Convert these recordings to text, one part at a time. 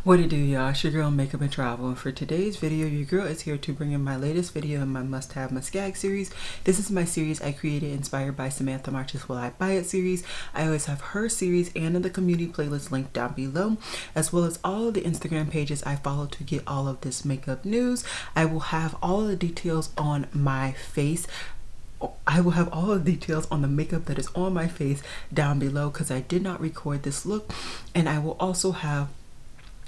What it do, y'all? It's your girl Makeup and Travel, and for today's video, your girl is here to bring in my latest video in my must-have must-gag series. This is my series I created inspired by Samantha March's Will I Buy It series. I always have her series and in the community playlist linked down below, as well as all of the Instagram pages I follow to get all of this makeup news. I will have all of the details on my face. I will have all of the details on the makeup that is on my face down below because I did not record this look, and I will also have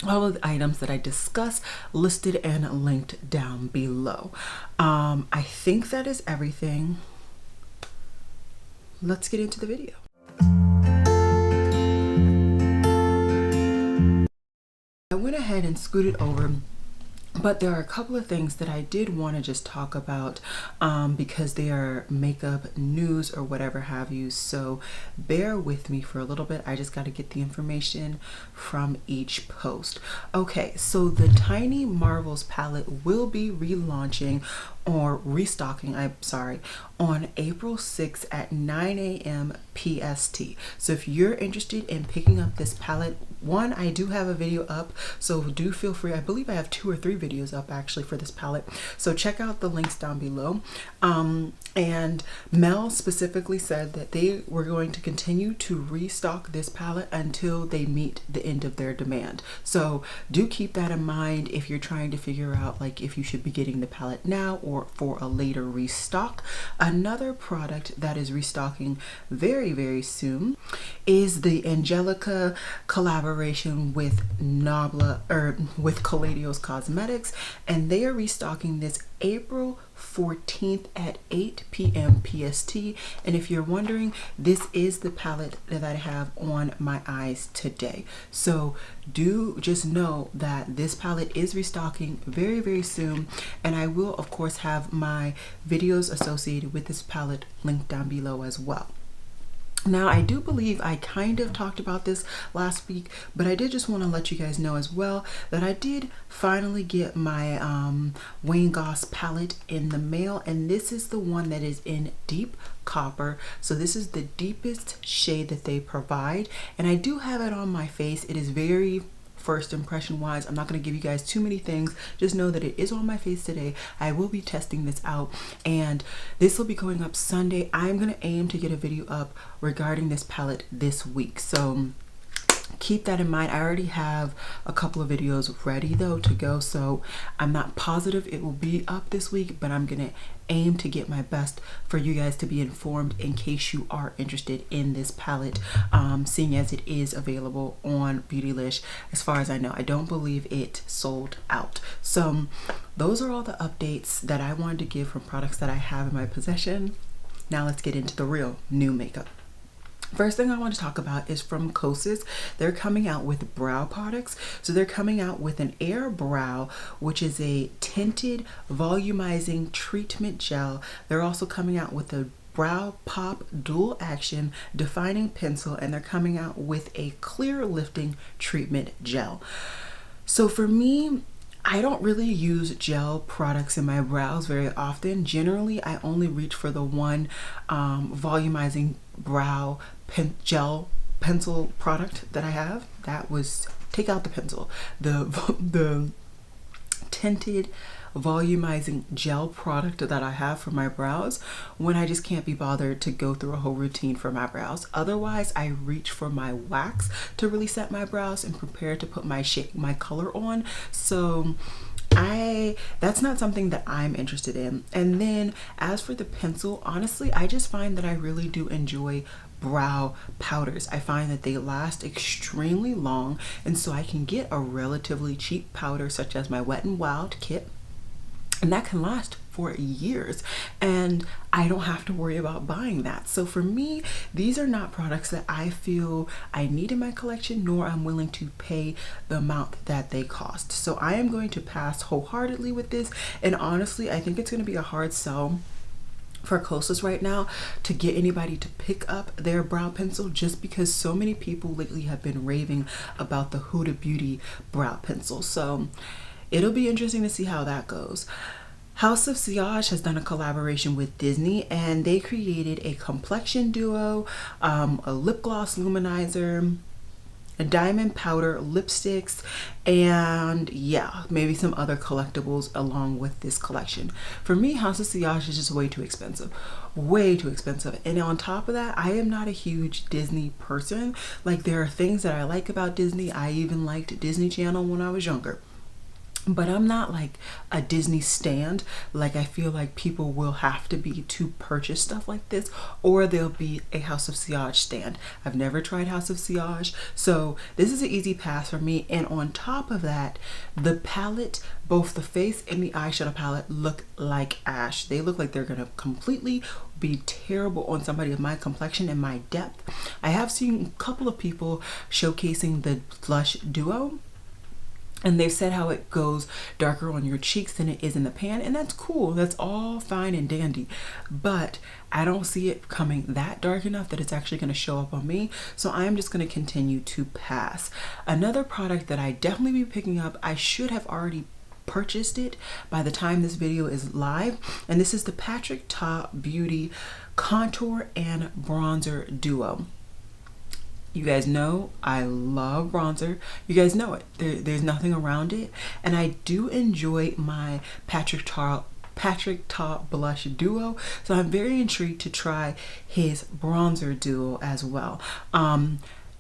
all of the items that I discuss listed and linked down below. I think that is everything. Let's get into the video. I went ahead and scooted over, but there are a couple of things that I did want to just talk about because they are makeup news or whatever have you. So bear with me for a little bit. I just got to get the information from each post. Okay, so the Tiny Marvels palette will be relaunching or restocking, on April 6th at 9 a.m. PST. So if you're interested in picking up this palette, one, I do have a video up, so do feel free. I believe I have 2 or 3 videos up actually for this palette, so check out the links down below. And Mel specifically said that they were going to continue to restock this palette until they meet the end of their demand. So do keep that in mind if you're trying to figure out like if you should be getting the palette now or for a later restock. Another product that is restocking very, very soon is the Angeska collaboration with Nebula, or with Kaledios Cosmetics, and they are restocking this April 14th at 8 p.m. PST. And if you're wondering, this is the palette that I have on my eyes today. So do just know that this palette is restocking very, very soon, and I will of course have my videos associated with this palette linked down below as well. Now, I do believe I kind of talked about this last week, but I did just want to let you guys know as well that I did finally get my Goss palette in the mail, and this is the one that is in deep copper. So this is the deepest shade that they provide, and I do have it on my face. It is very first impression wise. I'm not going to give you guys too many things. Just know that it is on my face today. I will be testing this out, and this will be going up Sunday. I'm going to aim to get a video up regarding this palette this week, so keep that in mind. I already have a couple of videos ready though to go, so I'm not positive it will be up this week, but I'm gonna aim to get my best for you guys to be informed in case you are interested in this palette, seeing as it is available on Beautylish. As far as I know, I don't believe it sold out. So those are all the updates that I wanted to give from products that I have in my possession. Now let's get into the real new makeup. First thing I want to talk about is from Kosas. They're coming out with brow products. So they're coming out with an Air Brow, which is a tinted volumizing treatment gel. They're also coming out with a Brow Pop Dual Action Defining Pencil, and they're coming out with a clear lifting treatment gel. So for me, I don't really use gel products in my brows very often. Generally, I only reach for the one volumizing brow gel pencil product that I have. That was, take out the pencil, the tinted volumizing gel product that I have for my brows when I just can't be bothered to go through a whole routine for my brows. Otherwise, I reach for my wax to really set my brows and prepare to put my color on. So that's not something that I'm interested in. And then as for the pencil, honestly, I just find that I really do enjoy brow powders. I find that they last extremely long, and so I can get a relatively cheap powder such as my Wet n Wild kit, and that can last for years, and I don't have to worry about buying that. So for me, these are not products that I feel I need in my collection, nor I'm willing to pay the amount that they cost. So I am going to pass wholeheartedly with this, and honestly, I think it's going to be a hard sell for Kosas right now to get anybody to pick up their brow pencil, just because so many people lately have been raving about the Huda Beauty brow pencil. So it'll be interesting to see how that goes. House of Sillage has done a collaboration with Disney, and they created a complexion duo, a lip gloss luminizer, diamond powder lipsticks, and yeah, maybe some other collectibles along with this collection. For me, House of Sillage is just way too expensive. Way too expensive. And on top of that, I am not a huge Disney person. Like, there are things that I like about Disney. I even liked Disney Channel when I was younger. But I'm not like a Disney stand. Like, I feel like people will have to be to purchase stuff like this, or there'll be a House of Sillage stand. I've never tried House of Sillage, so this is an easy pass for me. And on top of that, the palette, both the face and the eyeshadow palette, look like ash. They look like they're gonna completely be terrible on somebody of my complexion and my depth. I have seen a couple of people showcasing the blush duo, and they've said how it goes darker on your cheeks than it is in the pan, and that's cool. That's all fine and dandy, but I don't see it coming that dark enough that it's actually going to show up on me, so I'm just going to continue to pass. Another product that I definitely be picking up, I should have already purchased it by the time this video is live, and this is the Patrick Ta Beauty Contour and Bronzer Duo. You guys know I love bronzer. You guys know it. There's nothing around it. And I do enjoy my Patrick Ta blush duo. So I'm very intrigued to try his bronzer duo as well.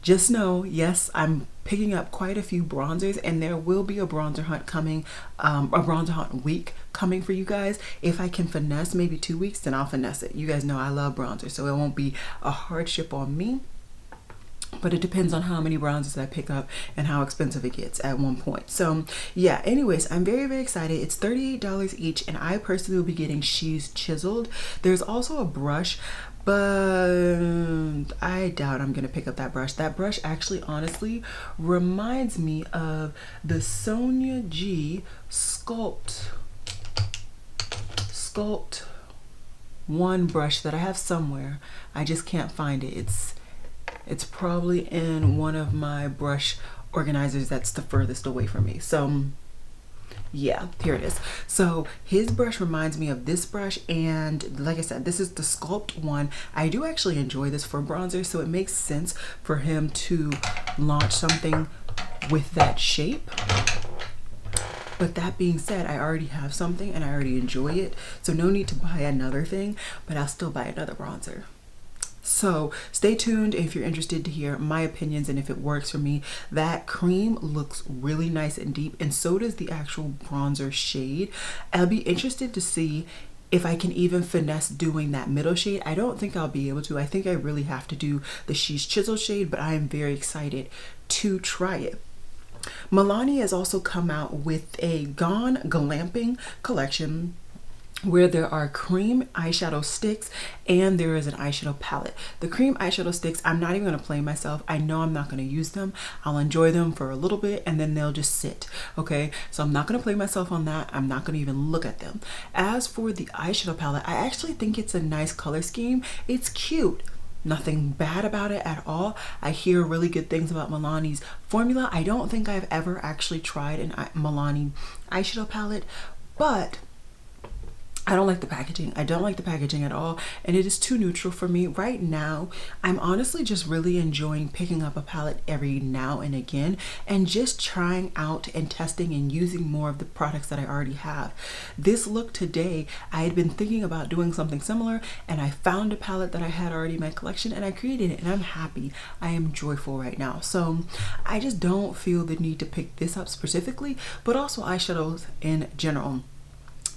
Just know, yes, I'm picking up quite a few bronzers, and there will be a bronzer hunt coming, a bronzer hunt week coming for you guys. If I can finesse maybe 2 weeks, then I'll finesse it. You guys know I love bronzer, so it won't be a hardship on me. But it depends on how many bronzers I pick up and how expensive it gets at one point. So yeah, anyways, I'm very, very excited. It's $38 each, and I personally will be getting She's Chiseled. There's also a brush, but I doubt I'm gonna pick up that brush. That brush actually honestly reminds me of the Sonia G Sculpt one brush that I have somewhere. I just can't find it. It's probably in one of my brush organizers that's the furthest away from me. So yeah, here it is. So his brush reminds me of this brush, and like I said, this is the Sculpt one. I do actually enjoy this for bronzer, so it makes sense for him to launch something with that shape. But that being said, I already have something and I already enjoy it, so no need to buy another thing, but I'll still buy another bronzer. So stay tuned if you're interested to hear my opinions and if it works for me. That cream looks really nice and deep, and so does the actual bronzer shade. I'll be interested to see if I can even finesse doing that middle shade. I don't think I'll be able to. I think I really have to do the She's Chiseled shade, but I am very excited to try it. Milani has also come out with a Glamping collection where there are cream eyeshadow sticks and there is an eyeshadow palette. The cream eyeshadow sticks, I'm not even going to play myself. I know I'm not going to use them. I'll enjoy them for a little bit and then they'll just sit. Okay, so I'm not going to play myself on that. I'm not going to even look at them. As for the eyeshadow palette, I actually think it's a nice color scheme. It's cute. Nothing bad about it at all. I hear really good things about Milani's formula. I don't think I've ever actually tried an Milani eyeshadow palette, but I don't like the packaging. I don't like the packaging at all, and it is too neutral for me. Right now, I'm honestly just really enjoying picking up a palette every now and again and just trying out and testing and using more of the products that I already have. This look today, I had been thinking about doing something similar, and I found a palette that I had already in my collection and I created it, and I'm happy. I am joyful right now. So I just don't feel the need to pick this up specifically, but also eyeshadows in general.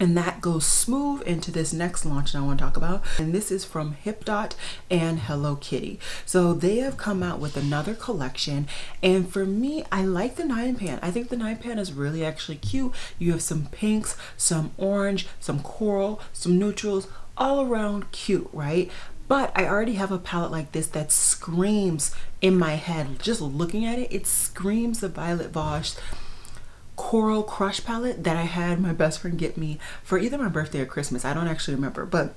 And that goes smooth into this next launch that I want to talk about. And this is from Dot and Hello Kitty. So they have come out with another collection. And for me, I like the 9-pan. I think the 9-pan is really actually cute. You have some pinks, some orange, some coral, some neutrals, all around cute, right? But I already have a palette like this that screams in my head. Just looking at it, it screams the Violet Voss Coral Crush palette that I had my best friend get me for either my birthday or Christmas. I don't actually remember, but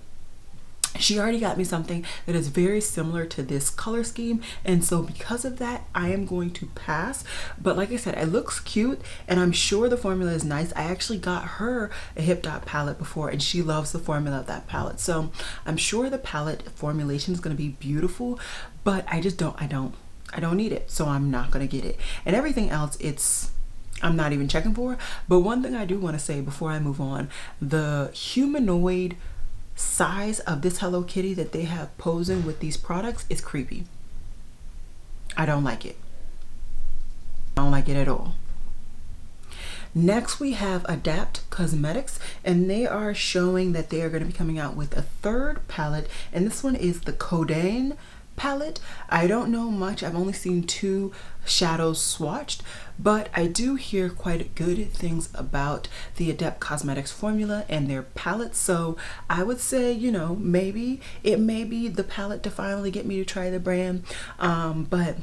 she already got me something that is very similar to this color scheme, and so because of that, I am going to pass. But like I said, it looks cute, and I'm sure the formula is nice. I actually got her a Dot palette before, and she loves the formula of that palette, so I'm sure the palette formulation is going to be beautiful, but I I don't need it, so I'm not gonna get it. And everything else, I'm not even checking for. But one thing I do want to say before I move on, the humanoid size of this Hello Kitty that they have posing with these products is creepy. I don't like it. I don't like it at all. Next we have Adept Cosmetics, and they are showing that they are going to be coming out with a third palette, and this one is the Kodanne palette. I don't know much. I've only seen 2 shadows swatched, but I do hear quite good things about the Adept Cosmetics formula and their palette. So I would say, you know, maybe it may be the palette to finally get me to try the brand, but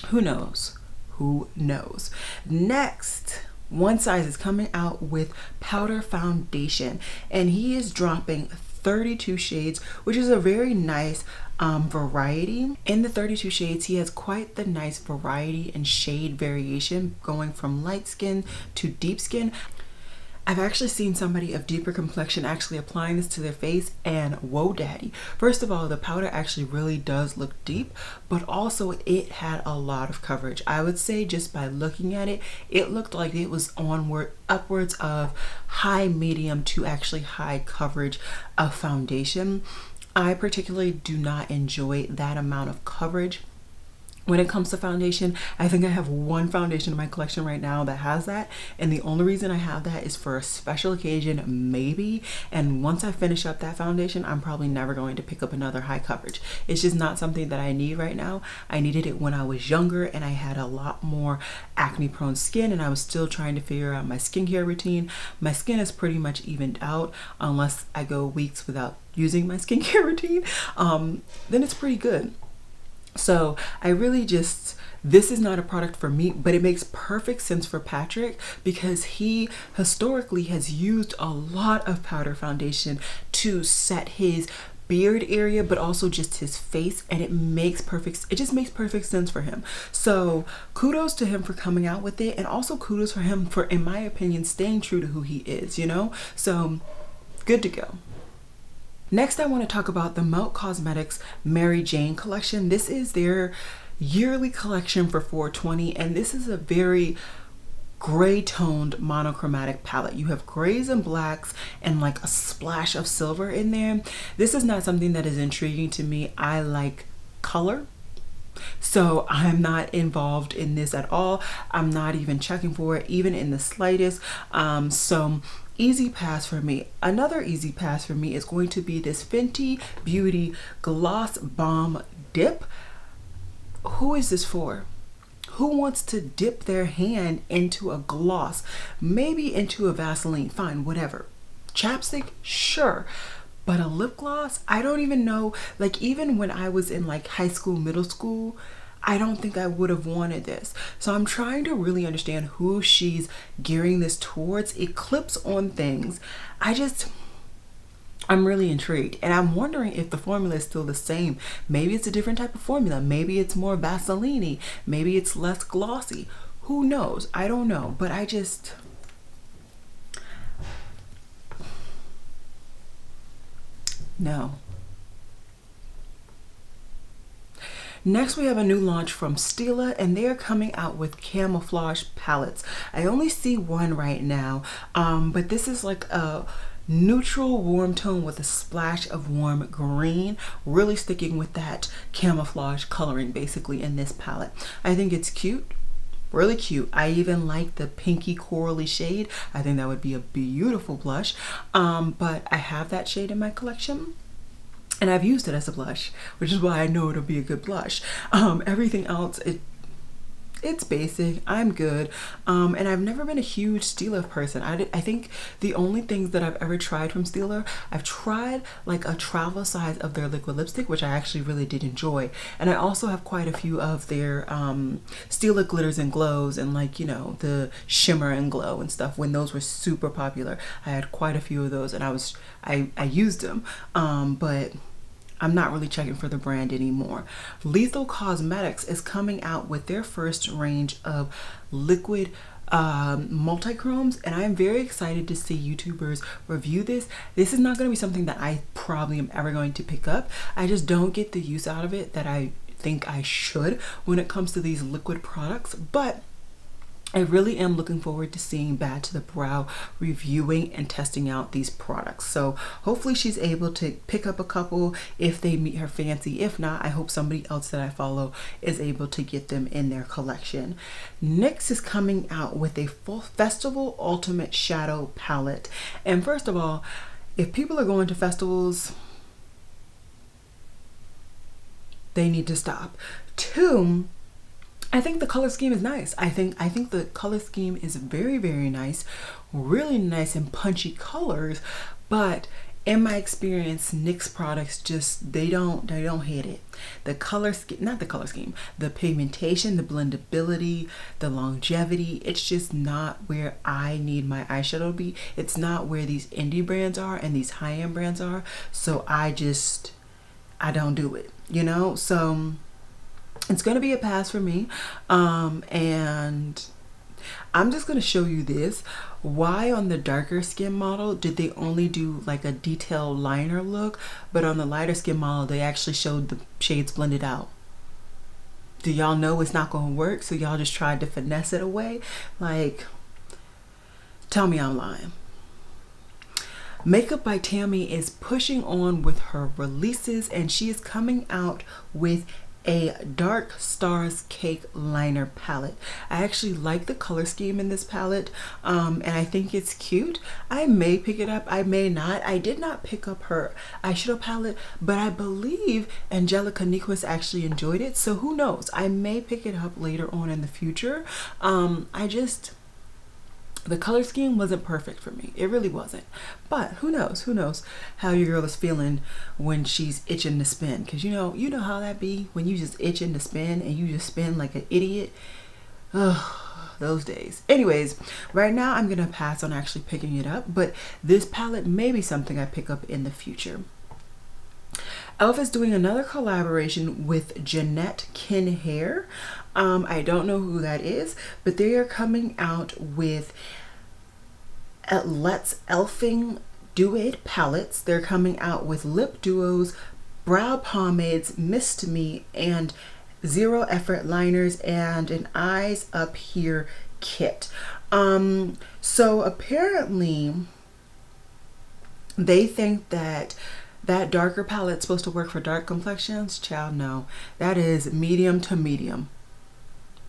who knows? Who knows? Next, One Size is coming out with powder foundation, and he is dropping 32 shades, which is a very nice variety. In the 32 shades, he has quite the nice variety and shade variation, going from light skin to deep skin. I've actually seen somebody of deeper complexion actually applying this to their face, and whoa daddy. First of all, the powder actually really does look deep, but also it had a lot of coverage. I would say just by looking at it, it looked like it was upwards of high medium to actually high coverage of foundation. I particularly do not enjoy that amount of coverage when it comes to foundation. I think I have one foundation in my collection right now that has that, and the only reason I have that is for a special occasion, maybe, and once I finish up that foundation, I'm probably never going to pick up another high coverage. It's just not something that I need right now. I needed it when I was younger and I had a lot more acne prone skin, and I was still trying to figure out my skincare routine. My skin is pretty much evened out unless I go weeks without using my skincare routine. Then it's pretty good. So I really just, this is not a product for me, but it makes perfect sense for Patrick because he historically has used a lot of powder foundation to set his beard area, but also just his face, and it just makes perfect sense for him. So kudos to him for coming out with it, and also kudos for him for, in my opinion, staying true to who he is, you know? So good to go. Next, I want to talk about the Melt Cosmetics Mary Jane collection. This is their yearly collection for 420, and this is a very gray toned monochromatic palette. You have grays and blacks and like a splash of silver in there. This is not something that is intriguing to me. I like color, so I'm not involved in this at all. I'm not even checking for it, even in the slightest. So easy pass for me. Another easy pass for me is going to be this Fenty Beauty Gloss Bomb Dip. Who is this for? Who wants to dip their hand into a gloss? Maybe into a Vaseline, fine, whatever. Chapstick, sure. But a lip gloss, I don't even know. Like, even when I was in like high school, middle school, I don't think I would have wanted this. So I'm trying to really understand who she's gearing this towards. It clips on things. I'm really intrigued, and I'm wondering if the formula is still the same. Maybe it's a different type of formula. Maybe it's more Vaseline-y. Maybe it's less glossy. Who knows? I don't know, but no. Next, we have a new launch from Stila, and they are coming out with camouflage palettes. I only see one right now, but this is like a neutral warm tone with a splash of warm green, really sticking with that camouflage coloring basically in this palette. I think it's cute. Really cute. I even like the pinky corally shade. I think that would be a beautiful blush. But I have that shade in my collection, and I've used it as a blush, which is why I know it'll be a good blush. Everything else, it's basic. I'm good. And I've never been a huge Stila person. I think the only things that I've ever tried from Stila, I've tried like a travel size of their liquid lipstick, which I actually really did enjoy. And I also have quite a few of their Stila glitters and glows, and like, you know, the shimmer and glow and stuff when those were super popular. I had quite a few of those, and I used them. But I'm not really checking for the brand anymore. Lethal Cosmetics is coming out with their first range of liquid multichromes, and I'm very excited to see YouTubers review this. This is not going to be something that I probably am ever going to pick up. I just don't get the use out of it that I think I should when it comes to these liquid products, but I really am looking forward to seeing Bad to the Brow reviewing and testing out these products. So hopefully she's able to pick up a couple if they meet her fancy. If not, I hope somebody else that I follow is able to get them in their collection. NYX is coming out with a full Festival Ultimate Shadow Palette. And first of all, if people are going to festivals, they need to stop. Two, I think the color scheme is nice. I think the color scheme is very, very nice, really nice and punchy colors, but in my experience, NYX products just, they don't hit it. The color scheme, not the color scheme, the pigmentation, the blendability, the longevity, it's just not where I need my eyeshadow to be. It's not where these indie brands are and these high-end brands are. So I don't do it, you know? So it's going to be a pass for me. And I'm just going to show you this. Why on the darker skin model did they only do like a detailed liner look, but on the lighter skin model, they actually showed the shades blended out? Do y'all know it's not going to work? So y'all just tried to finesse it away? Like, tell me I'm lying. Makeup by Tammy is pushing on with her releases, and she is coming out with a Dark Stars Cake liner palette. I actually like the color scheme in this palette, and I think it's cute. I may pick it up, I may not. I did not pick up her eyeshadow palette, but I believe Angelica Nychiskt actually enjoyed it, so who knows? I may pick it up later on in the future. The color scheme wasn't perfect for me. It really wasn't. But who knows how your girl is feeling when she's itching to spin. Because you know how that be when you just itching to spin and you just spin like an idiot. Ugh, those days. Anyways, right now I'm going to pass on actually picking it up. But this palette may be something I pick up in the future. e.l.f. is doing another collaboration with Jeanette Kin Hair. I don't know who that is, but they are coming out with Let's Elfing Duet palettes. They're coming out with lip duos, brow pomades, Mist Me, and zero effort liners, and an eyes up here kit. So apparently they think that darker palette's supposed to work for dark complexions. Child, no. That is medium to medium.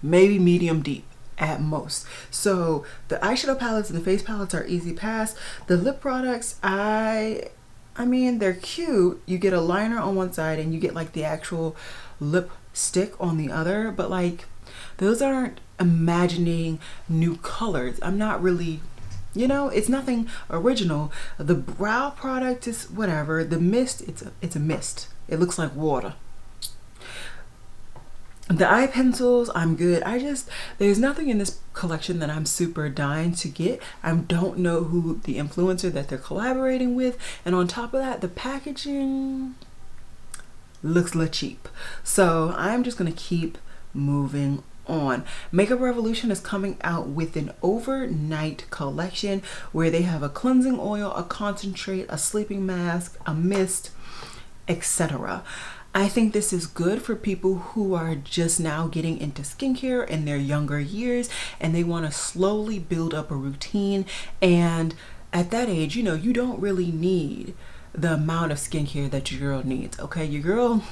Maybe medium deep at most. So the eyeshadow palettes and the face palettes are easy pass. The lip products, I mean, they're cute. You get a liner on one side and you get like the actual lipstick on the other, but like those aren't imagining new colors. I'm not really, you know, it's nothing original. The brow product is whatever. The mist, it's a mist. It looks like water. The eye pencils, I'm good. There's nothing in this collection that I'm super dying to get. I don't know who the influencer that they're collaborating with. And on top of that, the packaging looks a little cheap. So I'm just going to keep moving on. Makeup Revolution is coming out with an overnight collection where they have a cleansing oil, a concentrate, a sleeping mask, a mist, etc. I think this is good for people who are just now getting into skincare in their younger years and they want to slowly build up a routine. And at that age, you know, you don't really need the amount of skincare that your girl needs. Okay, your girl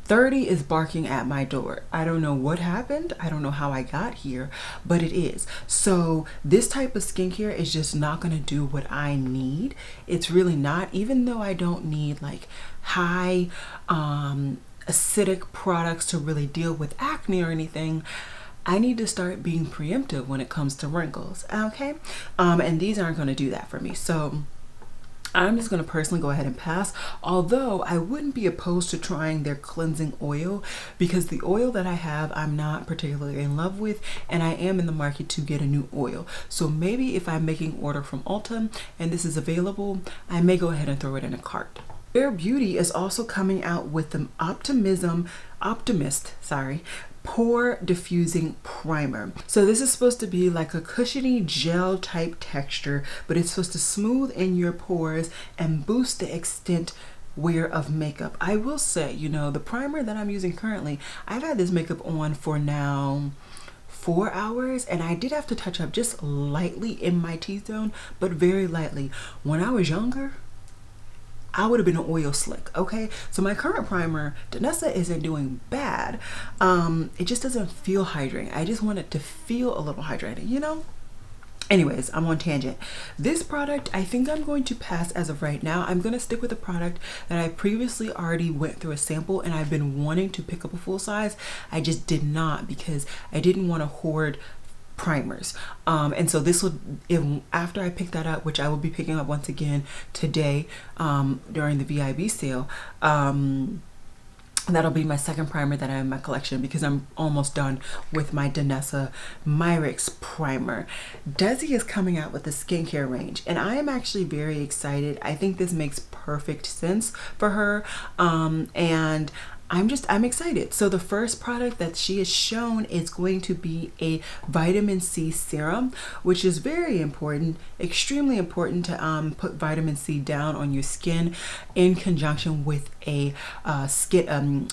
30 is barking at my door. I don't know what happened. I don't know how I got here, but it is. So this type of skincare is just not going to do what I need. It's really not, even though I don't need like high acidic products to really deal with acne or anything. I need to start being preemptive when it comes to wrinkles. Okay. And these aren't going to do that for me. So I'm just going to personally go ahead and pass, although I wouldn't be opposed to trying their cleansing oil because the oil that I have, I'm not particularly in love with, and I am in the market to get a new oil. So maybe if I'm making order from Ulta and this is available, I may go ahead and throw it in a cart. Bare Beauty is also coming out with the Optimist pore diffusing primer. So this is supposed to be like a cushiony gel type texture, but it's supposed to smooth in your pores and boost the extent wear of makeup. I will say, you know, the primer that I'm using currently, I've had this makeup on for now 4 hours, and I did have to touch up just lightly in my T-zone, but very lightly. When I was younger, I would have been an oil slick. Okay, so my current primer, Danessa, isn't doing bad. It just doesn't feel hydrating. I just want it to feel a little hydrating, you know. Anyways, I'm on tangent. This product, I think I'm going to pass as of right now. I'm going to stick with a product that I previously already went through a sample, and I've been wanting to pick up a full size. I just did not, because I didn't want to hoard primers. And so this will, after I pick that up, which I will be picking up once again today during the VIB sale, that'll be my second primer that I have in my collection, because I'm almost done with my Danessa Myrix primer. Dezi is coming out with a skincare range, and I am actually very excited. I think this makes perfect sense for her, and I'm excited. So the first product that she has shown is going to be a vitamin C serum, which is very important, extremely important to put vitamin C down on your skin in conjunction with a sunscreen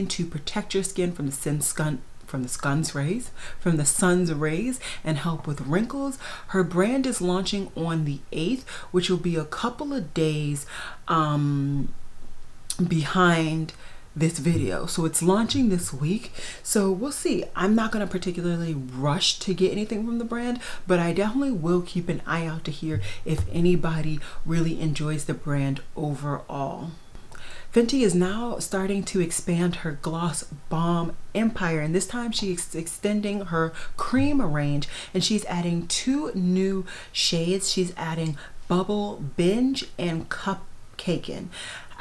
to protect your skin from the sun's rays and help with wrinkles. Her brand is launching on the 8th, which will be a couple of days behind this video, so it's launching this week, so we'll see. I'm not going to particularly rush to get anything from the brand, but I definitely will keep an eye out to hear if anybody really enjoys the brand overall. Fenty is now starting to expand her gloss bomb empire, and this time she's extending her cream range, and she's adding 2 new shades. She's adding Bubble Binge and Cupcakin.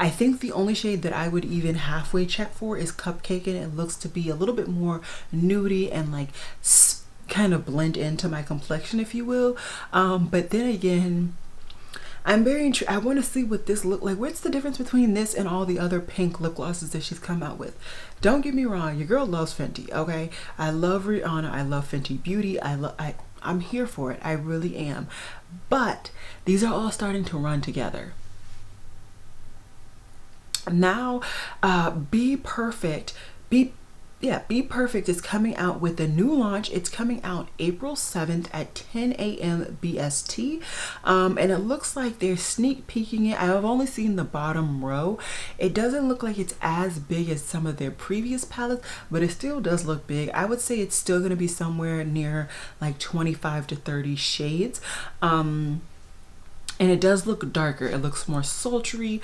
I think the only shade that I would even halfway check for is Cupcakin. It looks to be a little bit more nudie and like kind of blend into my complexion, if you will. But then again, I'm very intrigued. I want to see what this look like. What's the difference between this and all the other pink lip glosses that she's come out with? Don't get me wrong, your girl loves Fenty, okay? I love Rihanna, I love Fenty Beauty, I'm here for it, I really am. But these are all starting to run together. Now Be Perfect is coming out with a new launch. It's coming out April 7th at 10 a.m. BST, and it looks like they're sneak peeking it. I've only seen the bottom row. It doesn't look like it's as big as some of their previous palettes, but it still does look big. I would say it's still going to be somewhere near like 25 to 30 shades, and it does look darker. It looks more sultry.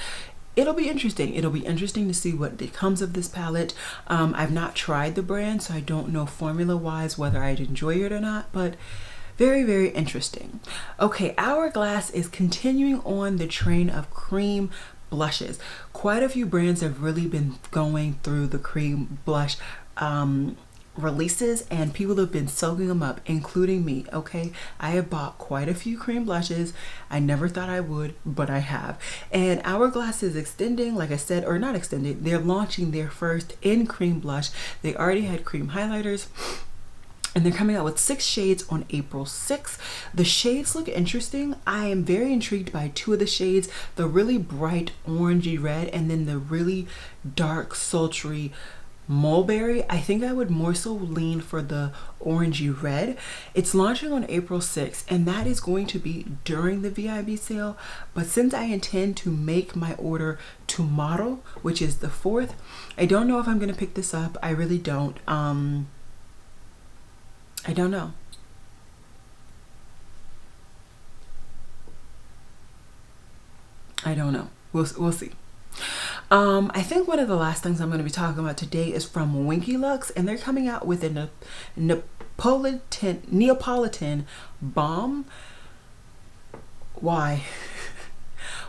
It'll be interesting. It'll be interesting to see what comes of this palette. I've not tried the brand, so I don't know formula wise whether I'd enjoy it or not, but very, very interesting. Okay, Hourglass is continuing on the train of cream blushes. Quite a few brands have really been going through the cream blush releases, and people have been soaking them up, including me. Okay, I have bought quite a few cream blushes. I never thought I would, but I have. And Hourglass is extending, like I said, or not extended, they're launching their first in cream blush. They already had cream highlighters, and they're coming out with 6 shades on April 6th. The shades look interesting. I am very intrigued by 2 of the shades, the really bright orangey red and then the really dark sultry mulberry. I think I would more so lean for the orangey red. It's launching on April 6th, and that is going to be during the VIB sale. But since I intend to make my order tomorrow, which is the 4th, I don't know if I'm going to pick this up. I really don't. I don't know. I don't know. We'll see. I think one of the last things I'm going to be talking about today is from Winky Lux, and they're coming out with a Neapolitan balm. Why?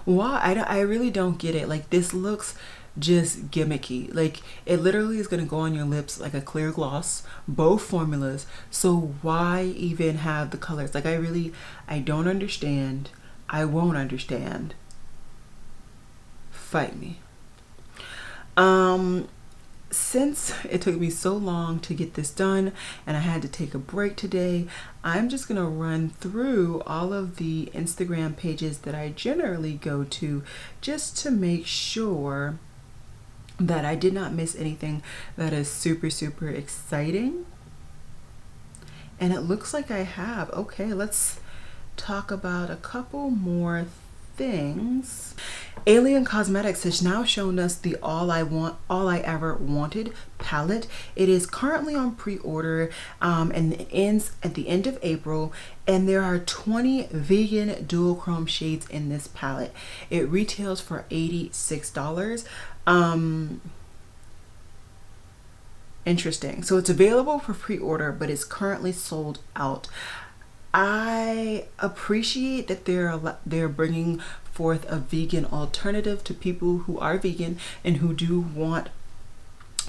Why? I really don't get it. Like, this looks just gimmicky. Like, it literally is going to go on your lips like a clear gloss, both formulas. So why even have the colors? Like, I don't understand. I won't understand. Fight me. since it took me so long to get this done and I had to take a break today, I'm just gonna run through all of the Instagram pages that I generally go to just to make sure that I did not miss anything that is super, super exciting. And it looks like I have. Okay, let's talk about a couple more things. Alien Cosmetics has now shown us the All I Ever Wanted palette. It is currently on pre-order and it ends at the end of April, and there are 20 vegan dual chrome shades in this palette. It retails for $86. Interesting. So it's available for pre-order, but it's currently sold out. I appreciate that they're bringing forth a vegan alternative to people who are vegan and who do want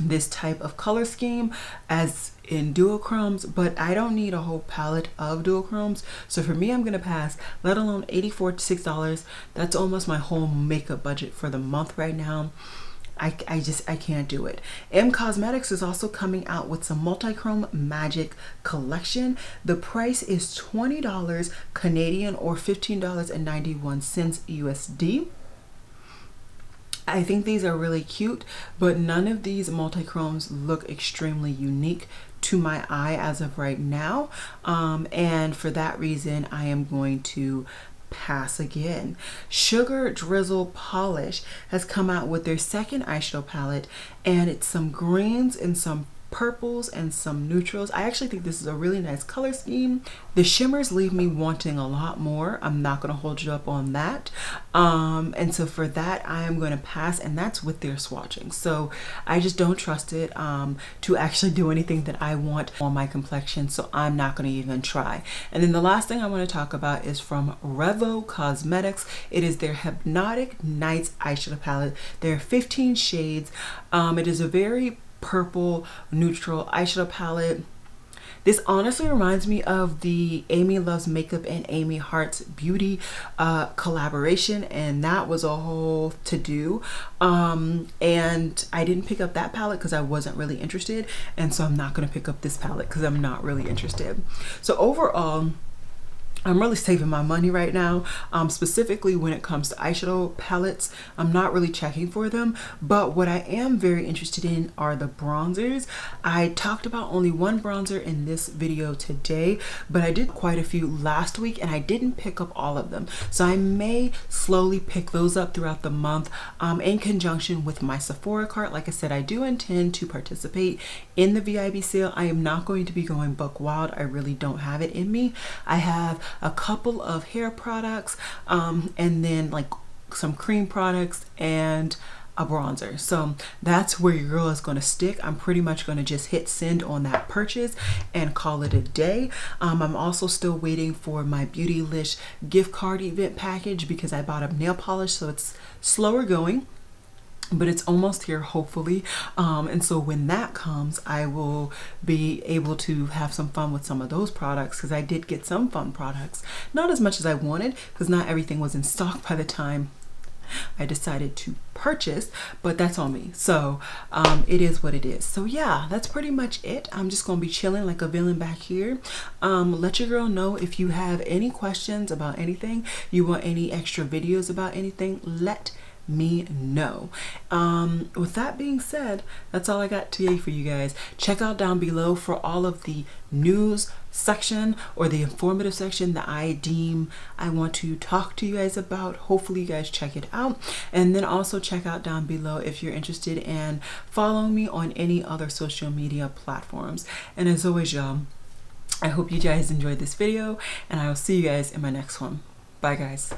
this type of color scheme as in duochromes, but I don't need a whole palette of duochromes. So for me, I'm gonna pass, let alone $86. That's almost my whole makeup budget for the month right now. I can't do it. M Cosmetics is also coming out with some Multichrome Magic collection. The price is $20 Canadian or $15.91 USD. I think these are really cute, but none of these multichromes look extremely unique to my eye as of right now. And for that reason, I am going to pass again. Sugar Drizzle Polish has come out with their second eyeshadow palette, and it's some greens and some purples and some neutrals. I actually think this is a really nice color scheme. The shimmers leave me wanting a lot more. I'm not going to hold you up on that. And so for that, I am going to pass, and that's with their swatching. So I just don't trust it to actually do anything that I want on my complexion. So I'm not going to even try. And then the last thing I want to talk about is from Revo Cosmetics. It is their Hypnotic Nights eyeshadow palette. There are 15 shades. It is a very purple neutral eyeshadow palette. This honestly reminds me of the Amy Loves Makeup and Amy Hearts Beauty collaboration, and that was a whole to-do. And I didn't pick up that palette because I wasn't really interested, and so I'm not going to pick up this palette because I'm not really interested. So overall, I'm really saving my money right now, specifically when it comes to eyeshadow palettes. I'm not really checking for them, but what I am very interested in are the bronzers. I talked about only one bronzer in this video today, but I did quite a few last week and I didn't pick up all of them. So I may slowly pick those up throughout the month in conjunction with my Sephora cart. Like I said, I do intend to participate in the VIB sale. I am not going to be going buck wild. I really don't have it in me. I have a couple of hair products and then like some cream products and a bronzer. So that's where your girl is going to stick. I'm pretty much going to just hit send on that purchase and call it a day. I'm also still waiting for my Beautylish gift card event package because I bought a nail polish, so it's slower going, but it's almost here, hopefully. And so when that comes, I will be able to have some fun with some of those products, because I did get some fun products, not as much as I wanted because not everything was in stock by the time I decided to purchase, but that's on me. So it is what it is. So yeah, that's pretty much it. I'm just gonna be chilling like a villain back here. Let your girl know if you have any questions about anything, you want any extra videos about anything, let me know. With that being said, that's all I got today for you guys. Check out down below for all of the news section or the informative section that I deem I want to talk to you guys about. Hopefully you guys check it out, and then also check out down below if you're interested in following me on any other social media platforms. And as always, y'all, I hope you guys enjoyed this video, and I will see you guys in my next one. Bye guys.